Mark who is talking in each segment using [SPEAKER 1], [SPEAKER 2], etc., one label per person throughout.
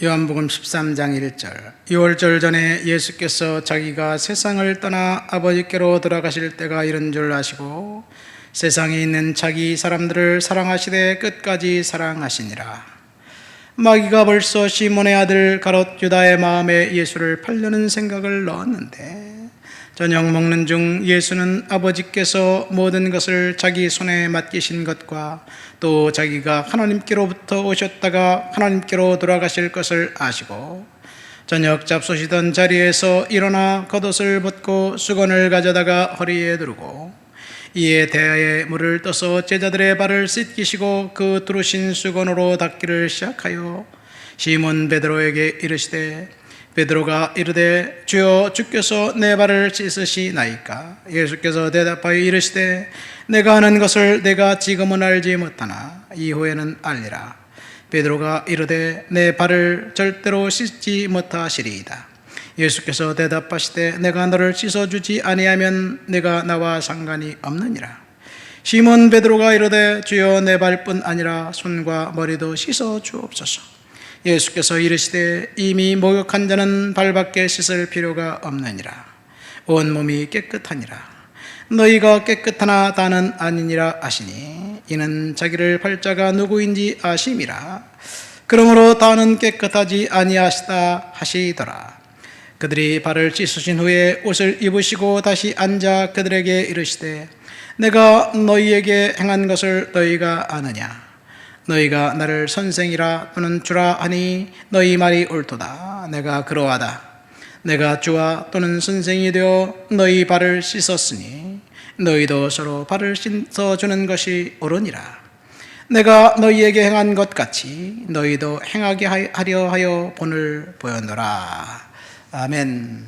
[SPEAKER 1] 요한복음 13장 1절. 유월절 전에 예수께서 자기가 세상을 떠나 아버지께로 돌아가실 때가 이른 줄 아시고 세상에 있는 자기 사람들을 사랑하시되 끝까지 사랑하시니라. 마귀가 벌써 시몬의 아들 가롯 유다의 마음에 예수를 팔려는 생각을 넣었는데 저녁 먹는 중 예수는 아버지께서 모든 것을 자기 손에 맡기신 것과 또 자기가 하나님께로부터 오셨다가 하나님께로 돌아가실 것을 아시고 저녁 잡수시던 자리에서 일어나 겉옷을 벗고 수건을 가져다가 허리에 두르고 이에 대야에 물을 떠서 제자들의 발을 씻기시고 그 두르신 수건으로 닦기를 시작하여 시몬 베드로에게 이르시되 베드로가 이르되 주여 주께서 내 발을 씻으시나이까? 예수께서 대답하여 이르시되 내가 하는 것을 내가 지금은 알지 못하나 이후에는 알리라. 베드로가 이르되 내 발을 절대로 씻지 못하시리이다. 예수께서 대답하시되 내가 너를 씻어주지 아니하면 내가 나와 상관이 없느니라. 시몬 베드로가 이르되 주여 내 발뿐 아니라 손과 머리도 씻어 주옵소서. 예수께서 이르시되 이미 목욕한 자는 발밖에 씻을 필요가 없느니라. 온 몸이 깨끗하니라. 너희가 깨끗하나 다는 아니니라 하시니 이는 자기를 팔 자가 누구인지 아심이라. 그러므로 다는 깨끗하지 아니하시다 하시더라. 그들이 발을 씻으신 후에 옷을 입으시고 다시 앉아 그들에게 이르시되 내가 너희에게 행한 것을 너희가 아느냐? 너희가 나를 선생이라 또는 주라 하니 너희 말이 옳도다. 내가 그러하다. 내가 주와 또는 선생이 되어 너희 발을 씻었으니 너희도 서로 발을 씻어주는 것이 옳으니라. 내가 너희에게 행한 것 같이 너희도 행하게 하려 하여 본을 보였노라. 아멘.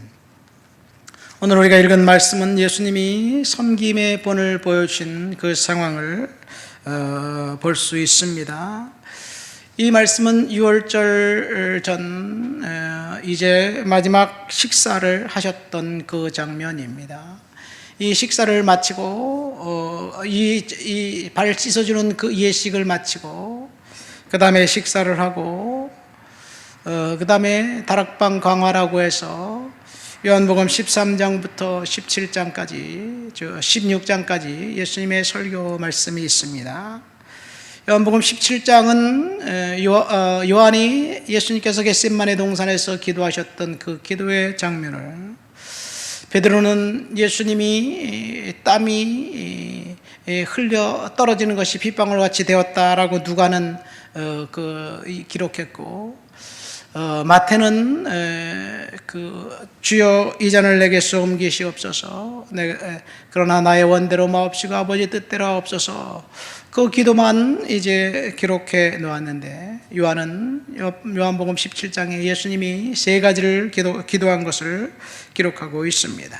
[SPEAKER 1] 오늘 우리가 읽은 말씀은 예수님이 섬김의 본을 보여주신 그 상황을 볼 수 있습니다. 이 말씀은 유월절 전 이제 마지막 식사를 하셨던 그 장면입니다. 이 식사를 마치고 이 발 씻어주는 그 예식을 마치고 그 다음에 식사를 하고 그 다음에 다락방 강화라고 해서 요한복음 13장부터 17장까지 16장까지 예수님의 설교 말씀이 있습니다. 요한복음 17장은 요한이 예수님께서 겟세마네 동산에서 기도하셨던 그 기도의 장면을 베드로는 예수님이 땀이 흘려 떨어지는 것이 빗방울 같이 되었다라고 누가는 기록했고 마태는 주여 이 잔을 내게서 옮기시옵소서 그러나 나의 원대로 마옵시고 아버지 뜻대로 하옵소서 그 기도만 이제 기록해 놓았는데 요한은 요한복음 17장에 예수님이 세 가지를 기도한 것을 기록하고 있습니다.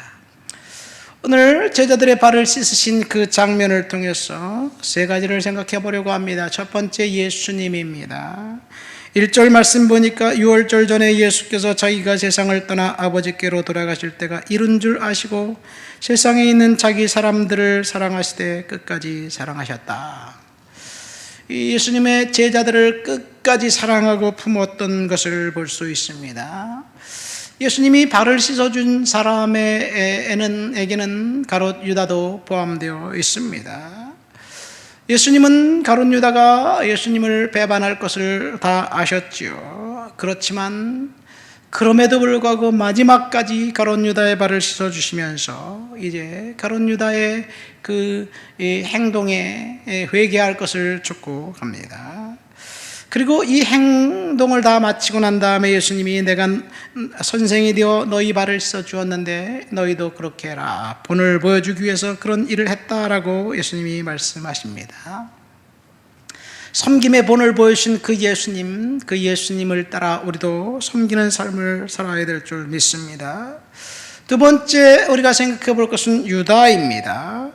[SPEAKER 1] 오늘 제자들의 발을 씻으신 그 장면을 통해서 세 가지를 생각해 보려고 합니다. 첫 번째 예수님입니다. 1절 말씀 보니까 유월절 전에 예수께서 자기가 세상을 떠나 아버지께로 돌아가실 때가 이른 줄 아시고 세상에 있는 자기 사람들을 사랑하시되 끝까지 사랑하셨다. 예수님의 제자들을 끝까지 사랑하고 품었던 것을 볼 수 있습니다. 예수님이 발을 씻어준 사람에게는 가롯 유다도 포함되어 있습니다. 예수님은 가룟 유다가 예수님을 배반할 것을 다 아셨지요. 그렇지만 그럼에도 불구하고 마지막까지 가룟 유다의 발을 씻어주시면서 이제 가룟 유다의 그 행동에 회개할 것을 촉구합니다. 그리고 이 행동을 다 마치고 난 다음에 예수님이 내가 선생이 되어 너희 발을 씻어주었는데 너희도 그렇게 해라. 본을 보여주기 위해서 그런 일을 했다라고 예수님이 말씀하십니다. 섬김의 본을 보여주신 그 예수님을 따라 우리도 섬기는 삶을 살아야 될 줄 믿습니다. 두 번째 우리가 생각해 볼 것은 유다입니다.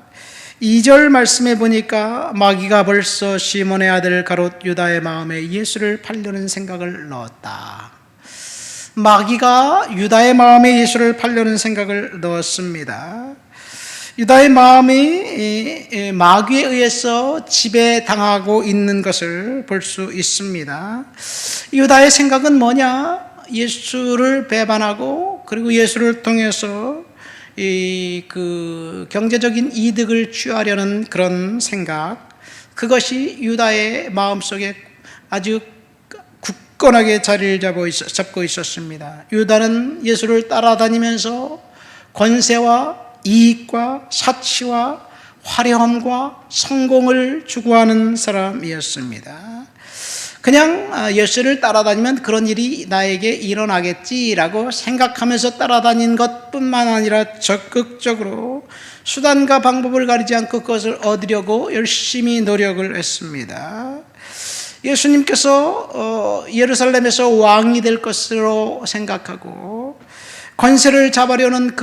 [SPEAKER 1] 2절 말씀에 보니까 마귀가 벌써 시몬의 아들 가롯 유다의 마음에 예수를 팔려는 생각을 넣었다. 마귀가 유다의 마음에 예수를 팔려는 생각을 넣었습니다. 유다의 마음이 마귀에 의해서 지배당하고 있는 것을 볼 수 있습니다. 유다의 생각은 뭐냐? 예수를 배반하고 그리고 예수를 통해서 그 경제적인 이득을 취하려는 그런 생각, 그것이 유다의 마음속에 아주 굳건하게 자리를 잡고 있었습니다. 유다는 예수를 따라다니면서 권세와 이익과 사치와 화려함과 성공을 추구하는 사람이었습니다. 그냥 예수를 따라다니면 그런 일이 나에게 일어나겠지라고 생각하면서 따라다닌 것뿐만 아니라 적극적으로 수단과 방법을 가리지 않고 그것을 얻으려고 열심히 노력을 했습니다. 예수님께서 예루살렘에서 왕이 될 것으로 생각하고 권세를 잡으려는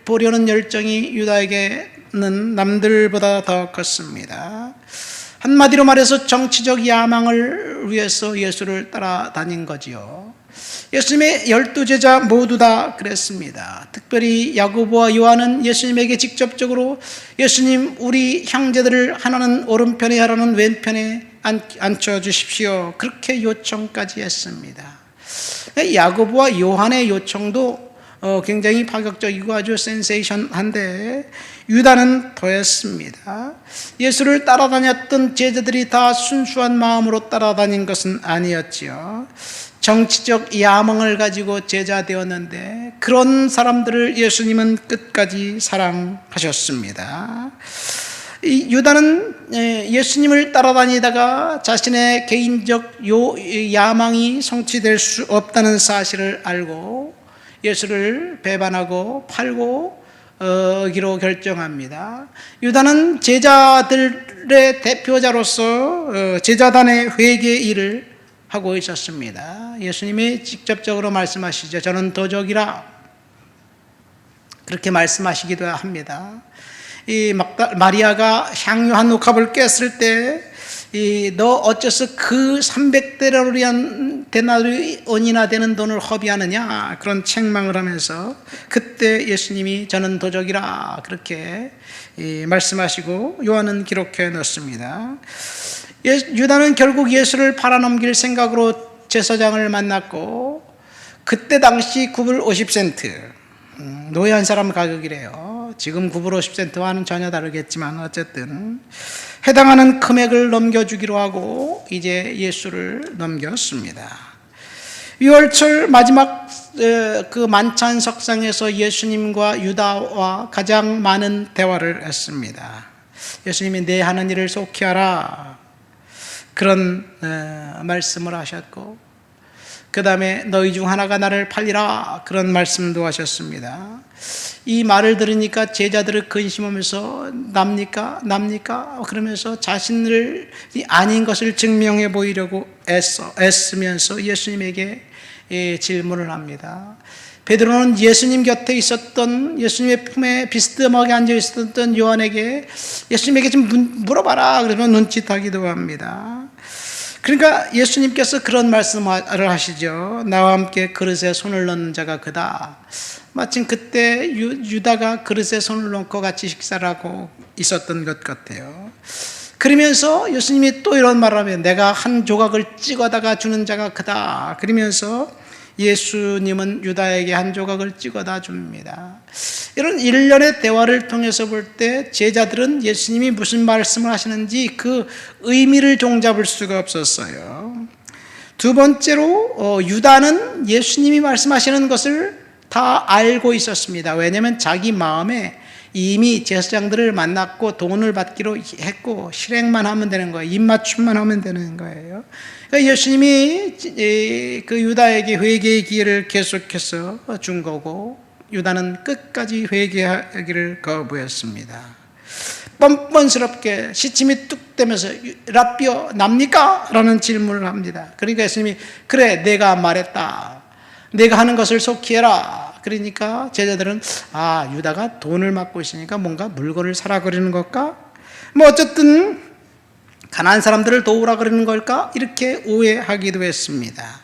[SPEAKER 1] 보려는 열정이 유다에게는 남들보다 더 컸습니다. 한마디로 말해서 정치적 야망을 위해서 예수를 따라다닌 거지요. 예수님의 12제자 모두 다 그랬습니다. 특별히 야고보와 요한은 예수님에게 직접적으로 예수님, 우리 형제들을 하나는 오른편에 하나는 왼편에 앉혀주십시오, 그렇게 요청까지 했습니다. 야고보와 요한의 요청도 굉장히 파격적이고 아주 센세이션한데 유다는 더했습니다. 예수를 따라다녔던 제자들이 다 순수한 마음으로 따라다닌 것은 아니었지요. 정치적 야망을 가지고 제자 되었는데 그런 사람들을 예수님은 끝까지 사랑하셨습니다. 유다는 예수님을 따라다니다가 자신의 개인적 야망이 성취될 수 없다는 사실을 알고 예수를 배반하고 팔고 기로 결정합니다. 유다는 제자들의 대표자로서 제자단의 회개 일을 하고 있었습니다. 예수님이 직접적으로 말씀하시죠. 저는 도적이라, 그렇게 말씀하시기도 합니다. 마리아가 향유 한 옥합을 깼을 때 너 어째서 그 300데나리온이나 되는 돈을 허비하느냐, 그런 책망을 하면서 그때 예수님이 저는 도적이라 그렇게 말씀하시고 요한은 기록해 놓습니다. 유다는 결국 예수를 팔아넘길 생각으로 제사장을 만났고 그때 당시 9불 50센트, 노예 한 사람 가격이래요. 지금 9불 50센트와는 전혀 다르겠지만 어쨌든 해당하는 금액을 넘겨주기로 하고 이제 예수를 넘겼습니다. 6월절 마지막 그 만찬 석상에서 예수님과 유다와 가장 많은 대화를 했습니다. 예수님이 내 하는 일을 속히 하라, 그런 말씀을 하셨고 그 다음에 너희 중 하나가 나를 팔리라, 그런 말씀도 하셨습니다. 이 말을 들으니까 제자들을 근심하면서 납니까? 그러면서 자신을 아닌 것을 증명해 보이려고 애쓰면서 예수님에게 질문을 합니다. 베드로는 예수님 곁에 있었던, 예수님의 품에 비스듬하게 앉아 있었던 요한에게 예수님에게 좀 물어봐라, 그러면 눈짓하기도 합니다. 그러니까 예수님께서 그런 말씀을 하시죠. 나와 함께 그릇에 손을 넣는 자가 그다. 마침 그때 유다가 그릇에 손을 넣고 같이 식사를 하고 있었던 것 같아요. 그러면서 예수님이 또 이런 말을 하면 내가 한 조각을 찍어다가 주는 자가 그다. 그러면서 예수님은 유다에게 한 조각을 찍어다 줍니다. 이런 일련의 대화를 통해서 볼 때 제자들은 예수님이 무슨 말씀을 하시는지 그 의미를 종잡을 수가 없었어요. 두 번째로 유다는 예수님이 말씀하시는 것을 다 알고 있었습니다. 왜냐하면 자기 마음에 이미 제사장들을 만났고 돈을 받기로 했고 실행만 하면 되는 거예요. 입맞춤만 하면 되는 거예요. 그러니까 예수님이 그 유다에게 회개의 기회를 계속해서 준 거고 유다는 끝까지 회개하기를 거부했습니다. 뻔뻔스럽게 시침이 뚝 되면서 라삐어 납니까? 라는 질문을 합니다. 그러니까 예수님이 그래 내가 말했다. 내가 하는 것을 속히 해라. 그러니까 제자들은 유다가 돈을 맡고 있으니까 뭔가 물건을 사라 그러는 걸까? 뭐 어쨌든 가난한 사람들을 도우라 그러는 걸까? 이렇게 오해하기도 했습니다.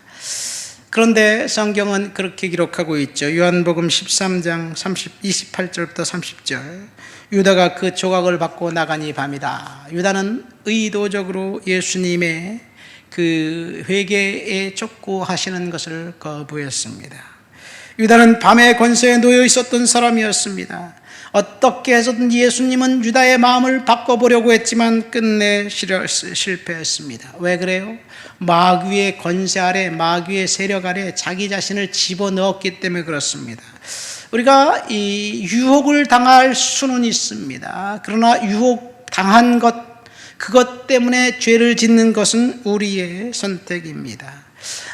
[SPEAKER 1] 그런데 성경은 그렇게 기록하고 있죠. 요한복음 13장 28절부터 30절. 유다가 그 조각을 받고 나가니 밤이다. 유다는 의도적으로 예수님의 그 회개에 촉구하시는 것을 거부했습니다. 유다는 밤의 권세에 놓여 있었던 사람이었습니다. 어떻게 해서든 예수님은 유다의 마음을 바꿔보려고 했지만 끝내 실패했습니다. 왜 그래요? 마귀의 권세 아래, 마귀의 세력 아래 자기 자신을 집어넣었기 때문에 그렇습니다. 우리가 이 유혹을 당할 수는 있습니다. 그러나 유혹 당한 그것 때문에 죄를 짓는 것은 우리의 선택입니다.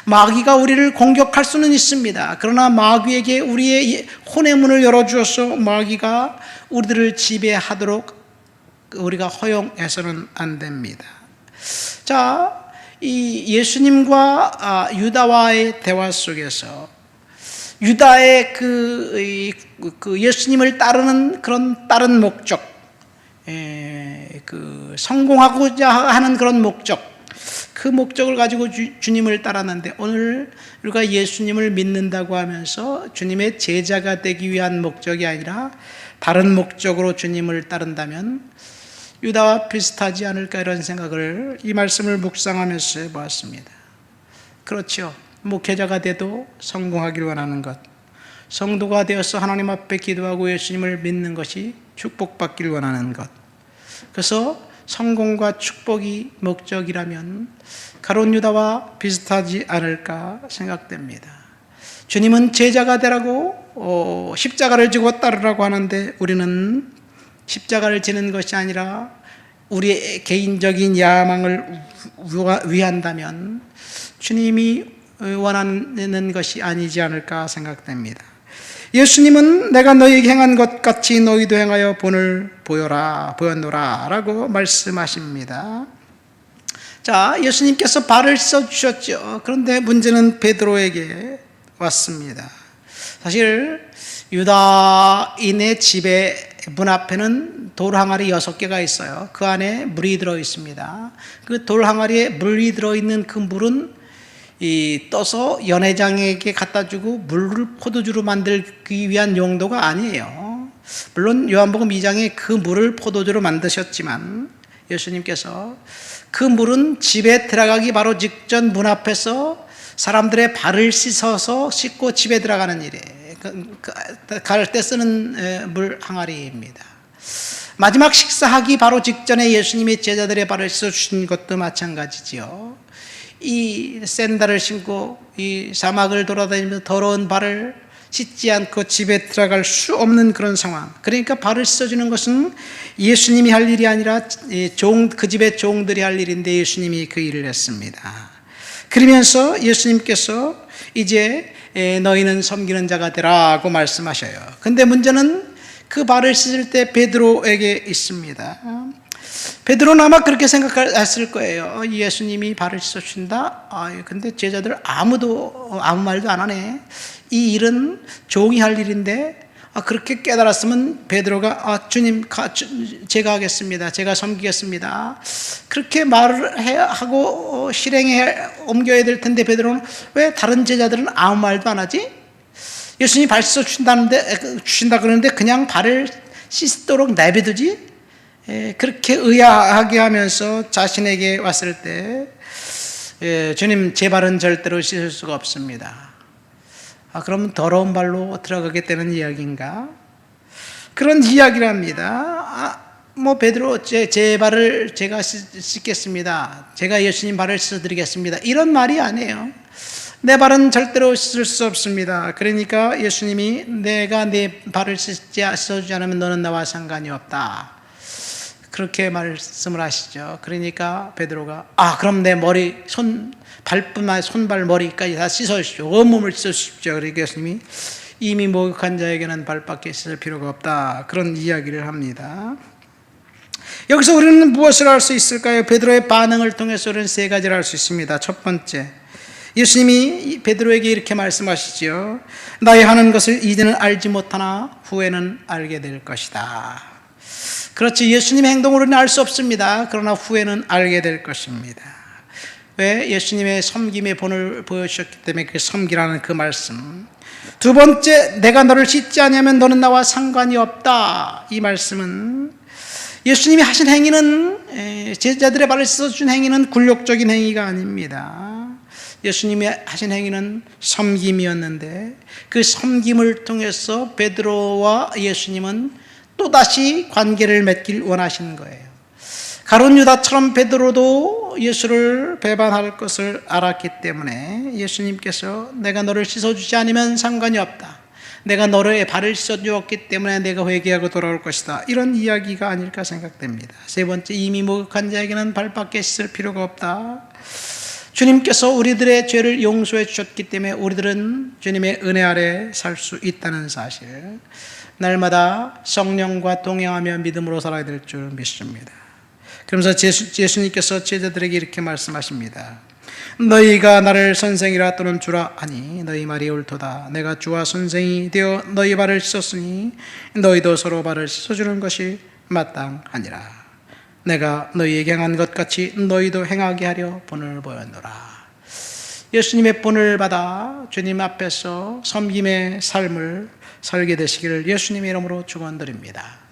[SPEAKER 1] 마귀가 우리를 공격할 수는 있습니다. 그러나 마귀에게 우리의 혼의 문을 열어주어서 마귀가 우리들을 지배하도록 우리가 허용해서는 안 됩니다. 자, 이 예수님과 유다와의 대화 속에서 유다의 그 예수님을 따르는 그런 다른 목적, 그 성공하고자 하는 그런 목적, 그 목적을 가지고 주님을 따랐는데, 오늘 우리가 예수님을 믿는다고 하면서 주님의 제자가 되기 위한 목적이 아니라 다른 목적으로 주님을 따른다면 유다와 비슷하지 않을까, 이런 생각을 이 말씀을 묵상하면서 해보았습니다. 그렇죠. 목회자가 돼도 성공하길 원하는 것, 성도가 되어서 하나님 앞에 기도하고 예수님을 믿는 것이 축복받길 원하는 것, 그래서 성공과 축복이 목적이라면 가룟 유다와 비슷하지 않을까 생각됩니다. 주님은 제자가 되라고 십자가를 지고 따르라고 하는데, 우리는 십자가를 지는 것이 아니라 우리의 개인적인 야망을 위한다면 주님이 원하는 것이 아니지 않을까 생각됩니다. 예수님은 내가 너희에게 행한 것 같이 너희도 행하여 본을 보였노라 라고 말씀하십니다. 자, 예수님께서 발을 씻어주셨죠. 그런데 문제는 베드로에게 왔습니다. 사실 유다인의 집의 문 앞에는 돌 항아리 6개가 있어요. 그 안에 물이 들어 있습니다. 그 돌 항아리에 물이 들어있는 그 물은 떠서 연회장에게 갖다 주고 물을 포도주로 만들기 위한 용도가 아니에요. 물론 요한복음 2장에 그 물을 포도주로 만드셨지만 예수님께서 그 물은 집에 들어가기 바로 직전 문 앞에서 사람들의 발을 씻고 집에 들어가는 일에 갈 때 쓰는 물 항아리입니다. 마지막 식사하기 바로 직전에 예수님이 제자들의 발을 씻어주신 것도 마찬가지지요. 이 샌들을 신고 이 사막을 돌아다니면서 더러운 발을 씻지 않고 집에 들어갈 수 없는 그런 상황. 그러니까 발을 씻어주는 것은 예수님이 할 일이 아니라 그 집의 종들이 할 일인데 예수님이 그 일을 했습니다. 그러면서 예수님께서 이제 너희는 섬기는 자가 되라고 말씀하셔요. 근데 문제는 그 발을 씻을 때 베드로에게 있습니다. 베드로는 아마 그렇게 생각했을 거예요. 예수님이 발을 씻어준다? 근데 제자들 아무 말도 안 하네. 이 일은 종이 할 일인데, 그렇게 깨달았으면 베드로가 주님 제가 하겠습니다. 제가 섬기겠습니다. 그렇게 말을 하고 실행에 옮겨야 될 텐데 베드로는 왜 다른 제자들은 아무 말도 안 하지? 예수님이 발 씻어주신다 그러는데 그냥 발을 씻도록 내비두지? 그렇게 의아하게 하면서 자신에게 왔을 때 주님 제 발은 절대로 씻을 수가 없습니다. 그러면 더러운 발로 들어가겠다는 이야기인가? 그런 이야기를 합니다. 베드로 제 발을 제가 씻겠습니다. 제가 예수님 발을 씻어드리겠습니다. 이런 말이 아니에요. 내 발은 절대로 씻을 수 없습니다. 그러니까 예수님이 내가 네 발을 씻어주지 않으면 너는 나와 상관이 없다. 그렇게 말씀을 하시죠. 그러니까 베드로가 그럼 내 머리, 발뿐만 손발 머리까지 다 씻어주십시오. 온몸을 씻어주십시오. 그러니까 예수님이 이미 목욕한 자에게는 발밖에 씻을 필요가 없다. 그런 이야기를 합니다. 여기서 우리는 무엇을 알 수 있을까요? 베드로의 반응을 통해서 우리는 3가지를 알 수 있습니다. 첫 번째, 예수님이 베드로에게 이렇게 말씀하시죠. 나의 하는 것을 이제는 알지 못하나 후에는 알게 될 것이다. 그렇지, 예수님의 행동으로는 알 수 없습니다. 그러나 후에는 알게 될 것입니다. 왜? 예수님의 섬김의 본을 보여주셨기 때문에 그 섬기라는 그 말씀. 두 번째, 내가 너를 씻지 않으면 너는 나와 상관이 없다. 이 말씀은 예수님이 하신 행위는, 제자들의 발을 씻어준 행위는 굴욕적인 행위가 아닙니다. 예수님이 하신 행위는 섬김이었는데 그 섬김을 통해서 베드로와 예수님은 또다시 관계를 맺길 원하시는 거예요. 가룟 유다처럼 베드로도 예수를 배반할 것을 알았기 때문에 예수님께서 내가 너를 씻어주지 않으면 상관이 없다. 내가 너의 발을 씻어주었기 때문에 내가 회개하고 돌아올 것이다. 이런 이야기가 아닐까 생각됩니다. 세 번째, 이미 목욕한 자에게는 발밖에 씻을 필요가 없다. 주님께서 우리들의 죄를 용서해 주셨기 때문에 우리들은 주님의 은혜 아래 살 수 있다는 사실, 날마다 성령과 동행하며 믿음으로 살아야 될 줄 믿습니다. 그러면서 예수님께서 제자들에게 이렇게 말씀하십니다. 너희가 나를 선생이라 또는 주라 하니 너희 말이 옳도다. 내가 주와 선생이 되어 너희 발을 씻었으니 너희도 서로 발을 씻어주는 것이 마땅하니라. 내가 너희에게 행한 것 같이 너희도 행하게 하려 본을 보였노라. 예수님의 본을 받아 주님 앞에서 섬김의 삶을 살게 되시기를 예수님의 이름으로 축원드립니다.